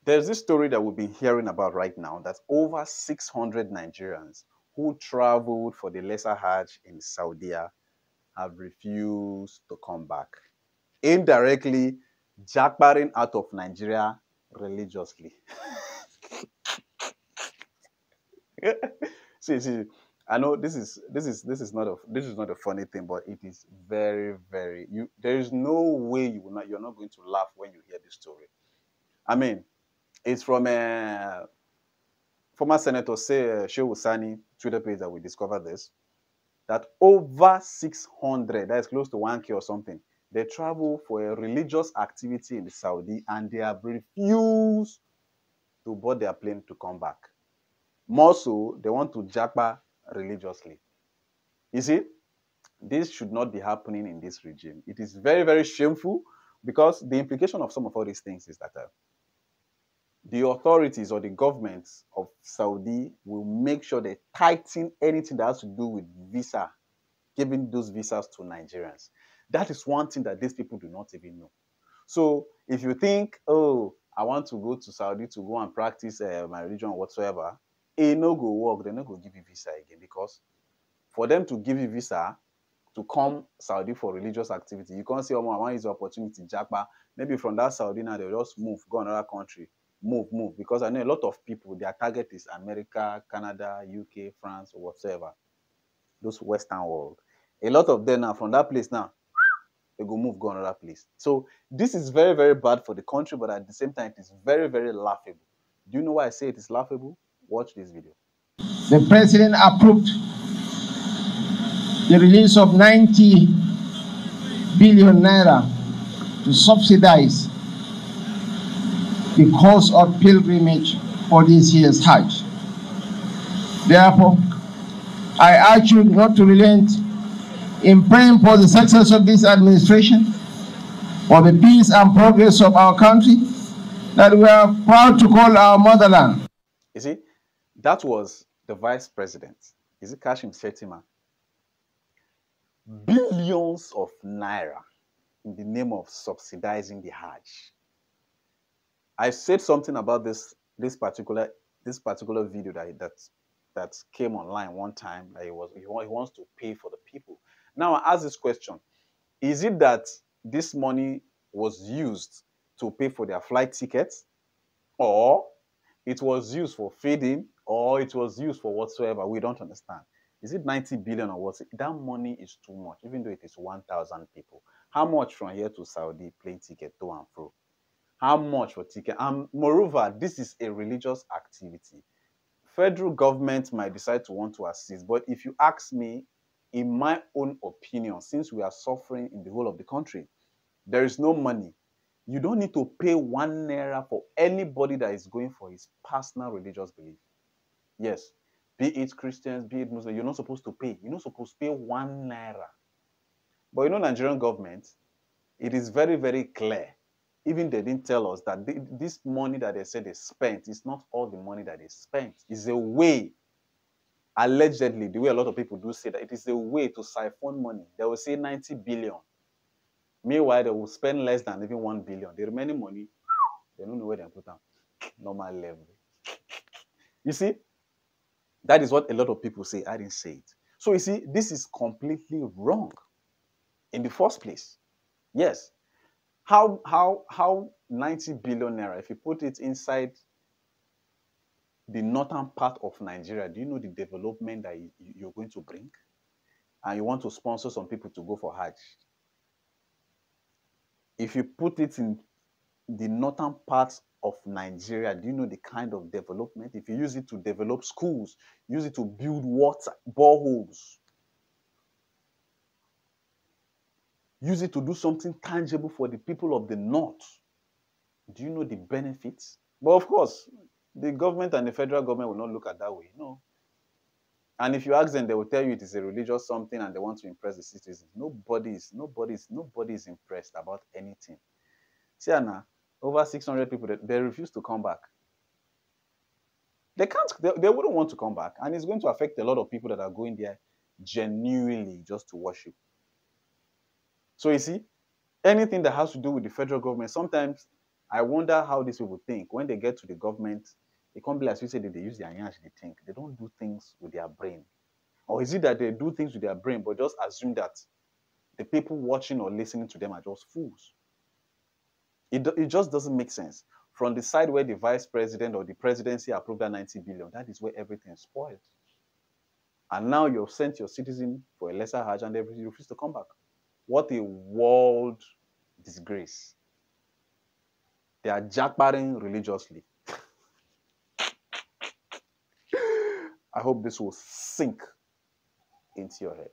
There's this story that we've been hearing about right now that over 600 Nigerians who traveled for the lesser Hajj in Saudia have refused to come back, indirectly jackbarring out of Nigeria religiously. See, I know this is not a funny thing, but it is very, very there is no way you're not going to laugh when you hear this story. I mean, it's from a former Senator Shehu Sani Twitter page that we discovered this, that over 600, that is close to 1K or something, they travel for a religious activity in the Saudi and they have refused to board their plane to come back. More so, they want to japa religiously. You see, this should not be happening in this regime. It is very, very shameful because the implication of some of all these things is that the authorities or the government of Saudi will make sure they tighten anything that has to do with visa, giving those visas to Nigerians. That is one thing that these people do not even know. So if you think, oh, I want to go to Saudi to go and practice my religion or whatsoever, it no go work. They're not going to give you visa again, because for them to give you visa to come Saudi for religious activity, you can't say, oh, I want to use the opportunity, Japa. Maybe from that Saudi now, they'll just move, go another country, move. Because I know a lot of people, their target is America, Canada, UK, France, or whatsoever. Those Western world. A lot of them now, from that place now, they go move, go another place. So this is very, very bad for the country, but at the same time, it is very, very laughable. Do you know why I say it is laughable? Watch this video. The president approved the release of 90 billion naira to subsidize the cost of pilgrimage for this year's Hajj. Therefore, I urge you not to relent in praying for the success of this administration, for the peace and progress of our country that we are proud to call our motherland. You see, that was the vice president. Is it Kashim Shettima? Billions of naira in the name of subsidizing the Hajj. I said something about this particular video that came online one time, that he wants to pay for the people. Now I ask this question: is it that this money was used to pay for their flight tickets, or it was used for feeding, or it was used for whatsoever? We don't understand. Is it 90 billion or what? That money is too much, even though it is 1,000 people. How much from here to Saudi plane ticket to and fro? How much for ticket? And moreover, this is a religious activity. Federal government might decide to want to assist, but if you ask me, in my own opinion, since we are suffering in the whole of the country, there is no money. You don't need to pay 1 naira for anybody that is going for his personal religious belief. Yes, be it Christians, be it Muslims, you're not supposed to pay. You're not supposed to pay 1 naira. But you know, Nigerian government, it is very, very clear. Even they didn't tell us that this money that they said they spent is not all the money that they spent. It's a way, allegedly, the way a lot of people do say that, it is a way to siphon money. They will say 90 billion. Meanwhile, they will spend less than even 1 billion. The remaining money, they don't know where they put them. Normal level. You see, that is what a lot of people say. I didn't say it. So you see, this is completely wrong in the first place. Yes. How 90 billion naira, if you put it inside the northern part of Nigeria, do you know the development that you're going to bring? And you want to sponsor some people to go for Hajj. If you put it in the northern parts of Nigeria, do you know the kind of development? If you use it to develop schools, use it to build water, boreholes, use it to do something tangible for the people of the north, do you know the benefits? But of course, the government and the federal government will not look at that way. No. And if you ask them, they will tell you it is a religious something and they want to impress the citizens. Nobody is impressed about anything. See, Anna, over 600 people, they refuse to come back. They wouldn't want to come back. And it's going to affect a lot of people that are going there genuinely just to worship. So you see, anything that has to do with the federal government, sometimes I wonder how these people think when they get to the government. They can't be like you say they use their hands, they think. They don't do things with their brain. Or is it that they do things with their brain, but just assume that the people watching or listening to them are just fools? It just doesn't make sense. From the side where the vice president or the presidency approved that 90 billion, that is where everything spoils. And now you've sent your citizen for a lesser Hajj and everything refuse to come back. What a world disgrace. They are jackbarring religiously. I hope this will sink into your head.